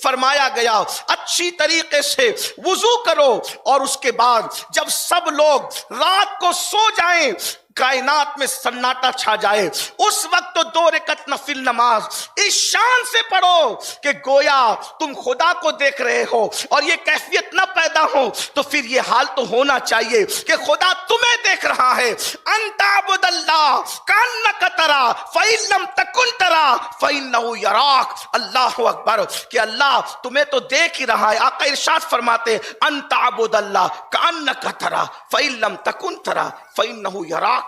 فرمایا گیا اچھی طریقے سے وضو کرو، اور اس کے بعد جب سب لوگ رات کو سو جائیں، کائنات میں سناٹا چھا جائے، اس وقت تو 2 رکعت نفل نماز اس شان سے پڑھو کہ گویا تم خدا کو دیکھ رہے ہو، اور یہ کیفیت نہ پیدا ہو تو پھر یہ حال تو ہونا چاہیے کہ خدا تمہیں دیکھ رہا ہے۔ انت عبد اللہ کانک ترا فإن لم تکن ترا فإنہ یراک، اللہ اکبر، کہ اللہ تمہیں تو دیکھ ہی رہا ہے۔ آقا ارشاد فرماتے انت عبد اللہ کانک ترا فإن لم تکن ترا فإنہ یراک،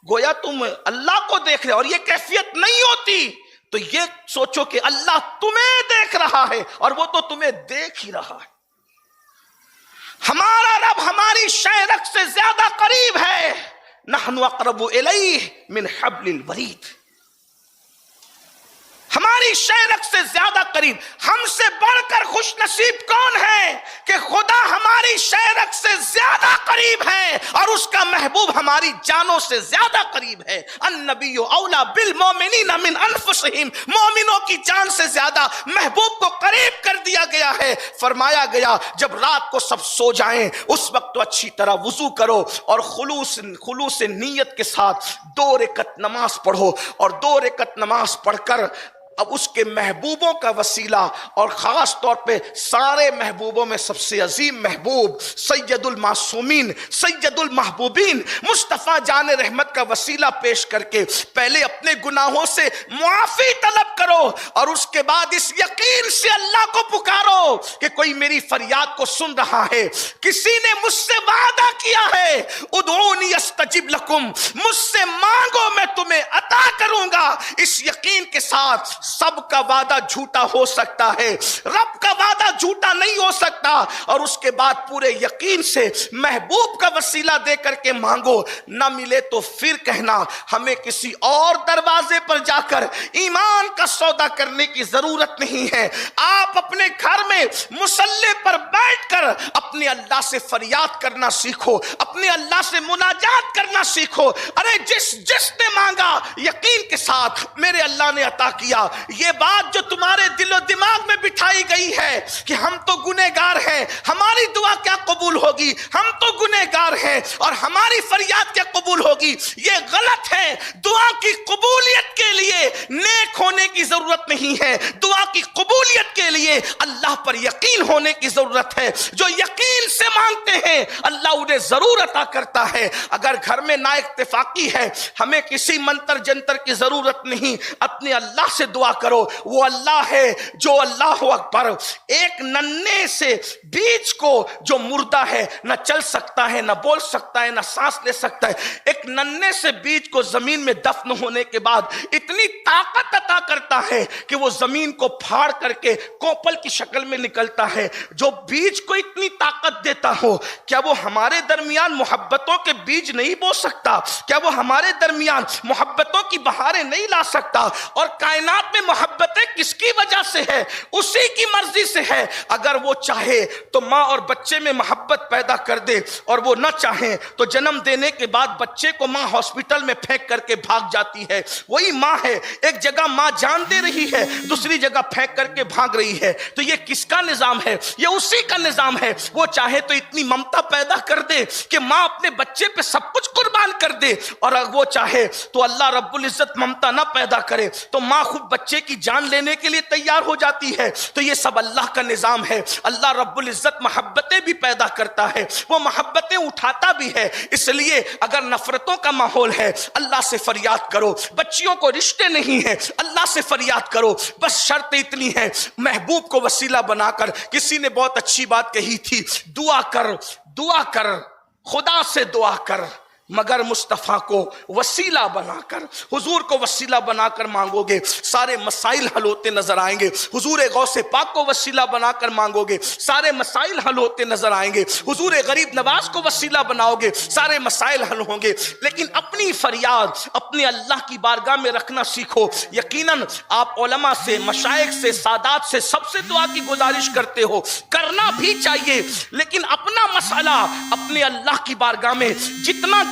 گویا تم اللہ کو دیکھ رہے، اور یہ کیفیت نہیں ہوتی تو یہ سوچو کہ اللہ تمہیں دیکھ رہا ہے، اور وہ تو تمہیں دیکھ ہی رہا ہے۔ ہمارا رب ہماری شہرک سے زیادہ قریب ہے، نحن اقرب الیہ من حبل الورید، ہماری شہرک سے زیادہ قریب۔ ہم سے بڑھ کر خوش نصیب کون ہے کہ خدا ہماری شہرک سے زیادہ قریب ہے، اور اس کا محبوب ہماری جانوں سے زیادہ قریب ہے۔ النبی اولا بالمومنین من انفسہم، مومنوں کی جان سے زیادہ محبوب کو قریب کر دیا گیا ہے۔ فرمایا گیا جب رات کو سب سو جائیں اس وقت تو اچھی طرح وضو کرو، اور خلوص نیت کے ساتھ 2 رکعت نماز پڑھو، اور 2 رکعت نماز پڑھ کر اب اس کے محبوبوں کا وسیلہ، اور خاص طور پہ سارے محبوبوں میں سب سے عظیم محبوب سید المعصومین سید المحبوبین مصطفیٰ جان رحمت کا وسیلہ پیش کر کے پہلے اپنے گناہوں سے معافی طلب کرو، اور اس کے بعد اس یقین سے اللہ کو پکارو کہ کوئی میری فریاد کو سن رہا ہے، کسی نے مجھ سے وعدہ کیا ہے ادعونی استجب لکم، مجھ سے مانگو میں تمہیں عطا کروں گا۔ اس یقین کے ساتھ سب کا وعدہ جھوٹا ہو سکتا ہے، رب کا وعدہ جھوٹا نہیں ہو سکتا، اور اس کے بعد پورے یقین سے محبوب کا وسیلہ دے کر کے مانگو، نہ ملے تو پھر کہنا ہمیں کسی اور دروازے پر جا کر ایمان کا سودا کرنے کی ضرورت نہیں ہے۔ آپ اپنے گھر میں مصلی پر بیٹھ کر اپنے اللہ سے فریاد کرنا سیکھو، اپنے اللہ سے مناجات کرنا سیکھو۔ ارے جس نے مانگا یقین کے ساتھ میرے اللہ نے عطا کیا۔ یہ بات جو تمہارے دل و دماغ میں بٹھائی گئی ہے کہ ہم تو گنہگار ہیں، ہماری دعا کیا قبول ہوگی، ہم تو گنہگار ہیں اور ہماری فریاد کیا قبول ہوگی، یہ غلط ہے۔ دعا کی قبولیت کے لیے نیک ہونے کی ضرورت نہیں ہے، دعا کی قبولیت کے لیے اللہ پر یقین ہونے کی ضرورت ہے۔ جو یقین سے مانگتے ہیں اللہ انہیں ضرور عطا کرتا ہے۔ اگر گھر میں نا اتفاقی ہے، ہمیں کسی منتر جنتر کی ضرورت نہیں، اپنے اللہ سے دعا کرو۔ وہ اللہ ہے جو اللہ اکبر ایک ننھے سے بیج کو جو مردہ ہے، نہ چل سکتا ہے، نہ بول سکتا ہے، نہ سانس لے سکتا ہے، ایک ننھے سے بیج کو زمین میں دفن ہونے کے بعد اتنی طاقت عطا کرتا ہے کہ وہ زمین کو پھاڑ کر کے کوپل کی شکل میں نکلتا ہے۔ جو بیج کو اتنی طاقت دیتا ہو، کیا وہ ہمارے درمیان محبتوں کے بیج نہیں بو سکتا؟ کیا وہ ہمارے درمیان محبتوں کی بہاریں نہیں لا سکتا؟ اور کائنات میں محبتیں کس کی وجہ سے ہے؟ اسی کی مرضی سے ہے۔ اگر وہ چاہے تو ماں اور بچے میں محبت پیدا کر دے، اور وہ نہ چاہیں تو جنم دینے کے بعد بچے کو ماں ہاسپٹل میں پھینک کر کے بھاگ جاتی ہے۔ وہی ماں ہے، ایک جگہ ماں جان دے رہی ہے، دوسری جگہ پھینک کر کے بھاگ رہی ہے۔ تو یہ کس کا نظام ہے؟ یہ اسی کا نظام ہے۔ وہ چاہے تو اتنی ممتا پیدا کر دے کہ ماں اپنے بچے پہ سب کچھ قربان کر دے، اور اگر وہ چاہے تو اللہ رب العزت ممتا نہ پیدا کرے تو ماں خود بچے کی جان لینے کے لیے تیار ہو جاتی ہے۔ تو یہ سب اللہ کا نظام ہے۔ اللہ رب العزت محبتیں بھی پیدا کرتا ہے، وہ محبتیں اٹھاتا بھی ہے۔ اس لیے اگر نفرتوں کا ماحول ہے اللہ سے فریاد کرو، بچیوں کو رشتے نہیں ہیں اللہ سے فریاد کرو، بس شرط اتنی ہے محبوب کو وسیلہ بنا کر۔ کسی نے بہت اچھی بات کہی تھی، دعا کر خدا سے دعا کر مگر مصطفیٰ کو وسیلہ بنا کر، حضور کو وسیلہ بنا کر مانگو گے سارے مسائل حل ہوتے نظر آئیں گے۔ حضور غوث پاک کو وسیلہ بنا کر مانگو گے سارے مسائل حل ہوتے نظر آئیں گے۔ حضور غریب نواز کو وسیلہ بناؤ گے سارے مسائل حل ہوں گے۔ لیکن اپنی فریاد اپنے اللہ کی بارگاہ میں رکھنا سیکھو۔ یقیناً آپ علماء سے، مشائخ سے، سادات سے سب سے دعا کی گزارش کرتے ہو، کرنا بھی چاہیے، لیکن اپنا مسئلہ اپنے اللہ کی بارگاہ میں جتنا